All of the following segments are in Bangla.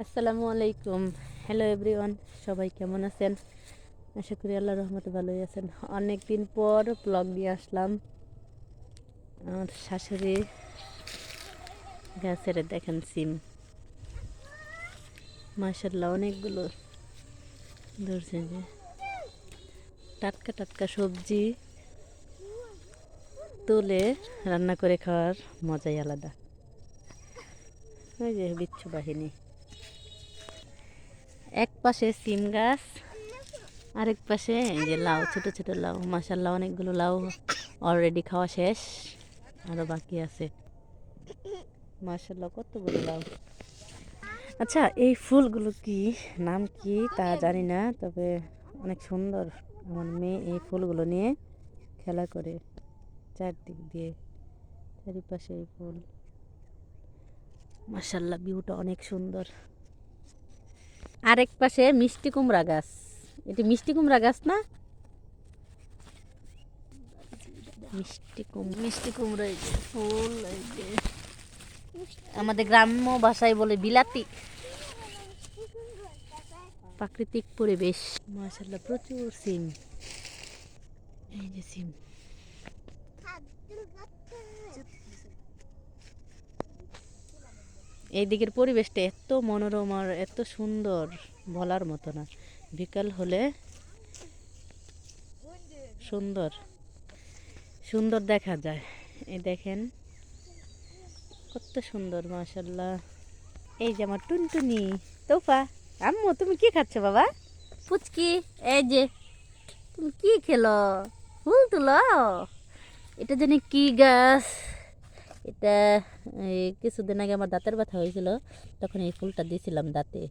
আসসালামু আলাইকুম। হ্যালো এভরিওয়ান, সবাই কেমন আছেন? আশা করি আল্লাহর রহমতে ভালোই আছেন। অনেক দিন পর ব্লগ নিয়ে আসলাম। আমার শাশুড়ি গাছের দেখেন সিম, মাশাআল্লাহ অনেকগুলো ধরছে। যে টাটকা টাটকা সবজি তুলে রান্না করে খাওয়ার মজাই আলাদা। ওই যে বিচ্ছু বাহিনী, এক পাশে সিম গাছ, আরেক পাশে এই যে লাউ, ছোট ছোট লাউ। মাশাআল্লাহ অনেকগুলো লাউ অলরেডি খাওয়া শেষ, আরো বাকি আছে। মাশাআল্লাহ কতগুলো লাউ। আচ্ছা, এই ফুলগুলো কি নাম কি তা জানি না, তবে অনেক সুন্দর। আমার মেয়ে এই ফুলগুলো নিয়ে খেলা করে, চারদিক দিয়ে চারিপাশে এই ফুল। মাশাআল্লাহ ভিউটা অনেক সুন্দর। আরেক পাশে মিষ্টি কুমড়া গাছ। এটি মিষ্টি কুমড়া গাছ না? মিষ্টি কুমড়ো, এই যে ফুল, এই যে আমাদের গ্রাম্য ভাষায় বলে বিলাতি। প্রাকৃতিক পরিবেশ। মাশাআল্লাহ প্রচুর সিম, এই যে সিম। এই দিকের পরিবেশটা এত মনোরম আর এত সুন্দর, বলার মতো না। বিকাল হলে সুন্দর সুন্দর দেখা যায়। এই দেখেন কত সুন্দর, মাশাআল্লাহ। এই যে আমার টুনটুনি তোফা। আম্মু তুমি কি খাচ্ছ বাবা? পুচকি, এই যে তুমি কি খেলো? ফুল তুলো। এটা জানি কি গাছ। এটা এই কিছুদিন আগে আমার দাঁতের ব্যথা হয়েছিল, তখন এই ফুলটা দিয়েছিলাম দাঁতে।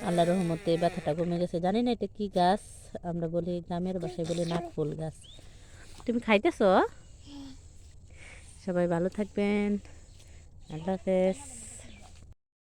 আল্লাহর রহমতে ব্যথাটা কমে গেছে। জানি না এটা কি গাছ, আমরা বলি গ্রামের বাসায় বলি নাক ফুল গাছ। তুমি খাইতেছো? সবাই ভালো থাকবেন। আল্লাহ হাফেজ।